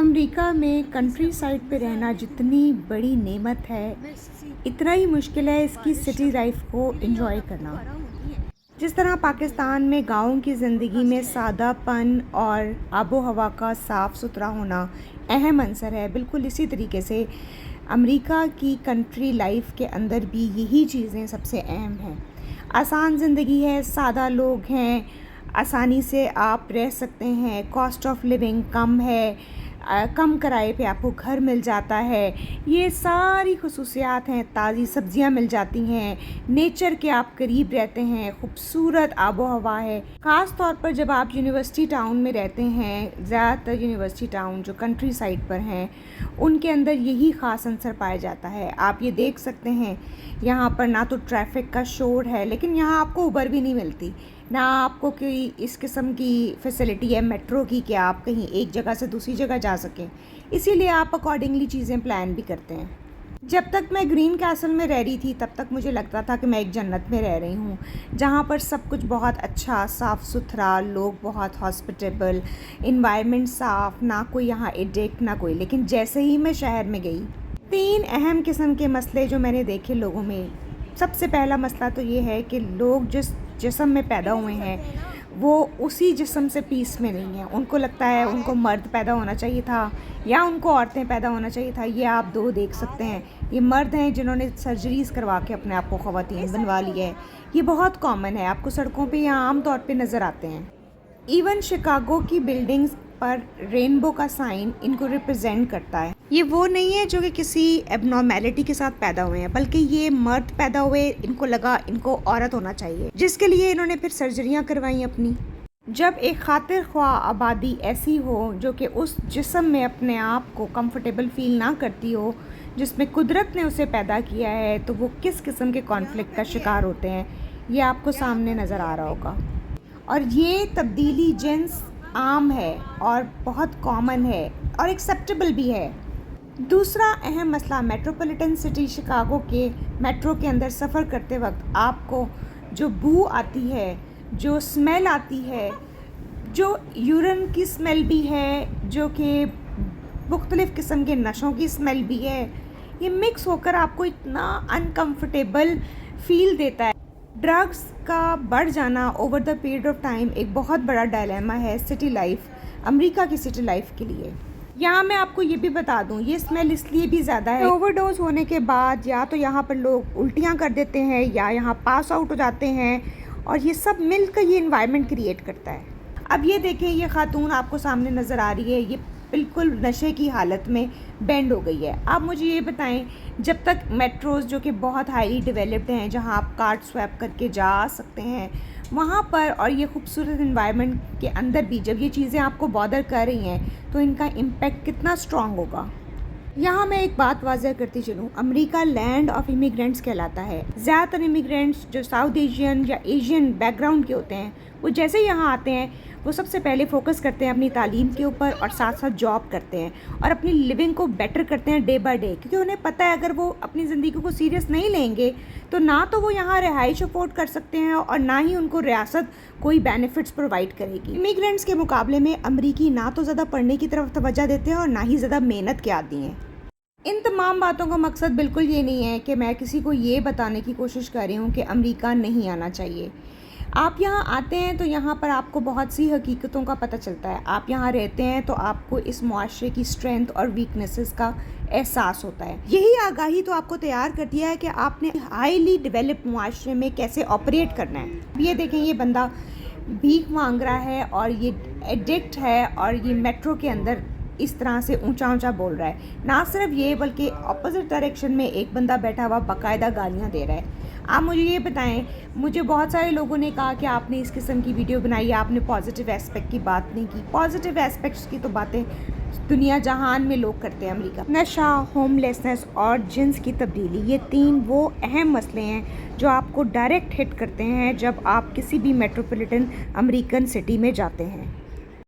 America में country side पे रहना जितनी बड़ी नेमत है, इतना ही मुश्किल है इसकी सिटी लाइफ को एंजॉय करना। जिस तरह पाकिस्तान में गाँव की ज़िंदगी में सादापन और आबो हवा का साफ़ सुथरा होना अहम अंसर है, बिल्कुल इसी तरीके से अमेरिका की कंट्री लाइफ के अंदर भी यही चीज़ें सबसे अहम हैं। आसान ज़िंदगी है, सादा लोग हैं, आसानी से आप रह सकते हैं, कॉस्ट ऑफ लिविंग कम है, कम किराए पे आपको घर मिल जाता है। ये सारी खुसूसियात हैं, ताज़ी सब्जियां मिल जाती हैं, नेचर के आप करीब रहते हैं, खूबसूरत आबो हवा है। ख़ास तौर पर जब आप यूनिवर्सिटी टाउन में रहते हैं, ज़्यादातर यूनिवर्सिटी टाउन जो कंट्री साइड पर हैं उनके अंदर यही ख़ास अंसर पाया जाता है। आप ये देख सकते हैं यहाँ पर ना तो ट्रैफिक का शोर है, लेकिन यहाँ आपको उबर भी नहीं मिलती, ना आपको कोई इस किस्म की फैसिलिटी है मेट्रो की कि आप कहीं एक जगह से दूसरी जगह जा सकें। इसीलिए आप अकॉर्डिंगली चीज़ें प्लान भी करते हैं। जब तक मैं ग्रीन कैसल में रह रही थी तब तक मुझे लगता था कि मैं एक जन्नत में रह रही हूँ, जहाँ पर सब कुछ बहुत अच्छा, साफ़ सुथरा, लोग बहुत हॉस्पिटेबल, इन्वायरमेंट साफ़, ना कोई यहाँ एडिक्ट ना कोई। लेकिन जैसे ही मैं शहर में गई, 3 अहम किस्म के मसले जो मैंने देखे लोगों में। सबसे पहला मसला तो ये है कि लोग जिस जिस्म में पैदा हुए हैं वो उसी जिस्म से पीस में नहीं है। उनको लगता है उनको मर्द पैदा होना चाहिए था या उनको औरतें पैदा होना चाहिए था। ये आप 2 देख सकते हैं। ये मर्द हैं जिन्होंने सर्जरीज करवा के अपने आप को ख़वातीन बनवा लिया है। ये बहुत कॉमन है, आपको सड़कों पे यहाँ आम तौर पे नज़र आते हैं। इवन शिकागो की बिल्डिंग्स पर रेनबो का साइन इनको रिप्रेजेंट करता है। ये वो नहीं है जो कि किसी एबनॉर्मेलिटी के साथ पैदा हुए हैं, बल्कि ये मर्द पैदा हुए, इनको लगा इनको औरत होना चाहिए, जिसके लिए इन्होंने फिर सर्जरियां करवाई अपनी। जब एक खातिर ख्वाह आबादी ऐसी हो जो कि उस जिस्म में अपने आप को कंफर्टेबल फील ना करती हो जिसमें कुदरत ने उसे पैदा किया है, तो वो किस किस्म के कॉन्फ्लिक्ट का शिकार होते हैं, ये आपको सामने नज़र आ रहा होगा। और ये तब्दीली जिन्स आम है और बहुत कॉमन है और एक्सेप्टेबल भी है। दूसरा अहम मसला, मेट्रोपॉलिटन सिटी शिकागो के मेट्रो के अंदर सफ़र करते वक्त आपको जो बू आती है, जो स्मेल आती है, जो यूरिन की स्मेल भी है, जो कि मुख्तलिफ़ किस्म के नशों की स्मेल भी है, ये मिक्स होकर आपको इतना अनकम्फर्टेबल फ़ील देता है। ड्रग्स का बढ़ जाना over the period of time एक बहुत बड़ा डायलेमा है सिटी लाइफ, अमेरिका की सिटी लाइफ के लिए। यहाँ मैं आपको ये भी बता दूँ, ये स्मेल इसलिए भी ज़्यादा है, ओवरडोज होने के बाद या तो यहाँ पर लोग उल्टियाँ कर देते हैं या यहाँ पास आउट हो जाते हैं, और ये सब मिलकर ये इन्वायरमेंट क्रिएट करता है। अब ये देखें, ये खातून आपको सामने नज़र आ रही है, ये बिल्कुल नशे की हालत में बैंड हो गई है। आप मुझे ये बताएं, जब तक मेट्रोज़ जो कि बहुत हाईली डेवलप्ड हैं, जहां आप कार्ड स्वैप करके जा सकते हैं वहां पर, और ये खूबसूरत इन्वायरमेंट के अंदर भी जब ये चीज़ें आपको बॉदर कर रही हैं तो इनका इम्पेक्ट कितना स्ट्रॉन्ग होगा। यहाँ मैं एक बात वाज़ह करती चलूँ, अमेरिका लैंड ऑफ इमिग्रेंट्स कहलाता है। ज़्यादातर इमिग्रेंट्स जो साउथ एशियन या एशियन बैकग्राउंड के होते हैं, वो जैसे यहाँ आते हैं वो सबसे पहले फोकस करते हैं अपनी तालीम के ऊपर और साथ साथ जॉब करते हैं और अपनी लिविंग को बेटर करते हैं डे बाय डे, क्योंकि उन्हें पता है अगर वो अपनी ज़िंदगी को सीरियस नहीं लेंगे तो ना तो वो यहाँ रिहाइश अफोर्ड कर सकते हैं और ना ही उनको रियासत कोई बेनिफिट्स प्रोवाइड करेगी। इमिग्रेंट्स के मुकाबले में अमरीकी ना तो ज़्यादा पढ़ने की तरफ तवज्जो देते हैं और ना ही ज़्यादा मेहनत के आदी हैं। इन तमाम बातों का मकसद बिल्कुल ये नहीं है कि मैं किसी को ये बताने की कोशिश कर रही हूँ कि अमेरिका नहीं आना चाहिए। आप यहाँ आते हैं तो यहाँ पर आपको बहुत सी हकीकतों का पता चलता है। आप यहाँ रहते हैं तो आपको इस मुआशरे की स्ट्रेंथ और वीकनेसेस का एहसास होता है। यही आगाही तो आपको तैयार करती है कि आपने हाईली डेवलप्ड मुआशरे में कैसे ऑपरेट करना है। ये देखें, ये बंदा भीख मांग रहा है और ये एडिक्ट है और ये मेट्रो के अंदर इस तरह से ऊंचा ऊंचा बोल रहा है। ना सिर्फ ये बल्कि अपोजिट डायरेक्शन में एक बंदा बैठा हुआ बाकायदा गालियाँ दे रहा है। आप मुझे ये बताएं, मुझे बहुत सारे लोगों ने कहा कि आपने इस किस्म की वीडियो बनाई है, आपने पॉजिटिव एस्पेक्ट की बात नहीं की। पॉजिटिव एस्पेक्ट्स की तो बातें दुनिया जहान में लोग करते हैं। अमेरिका नशा, होमलेसनेस और जिन्स की तब्दीली, ये 3 वो अहम मसले हैं जो आपको डायरेक्ट हिट करते हैं जब आप किसी भी मेट्रोपॉलिटन अमेरिकन सिटी में जाते हैं।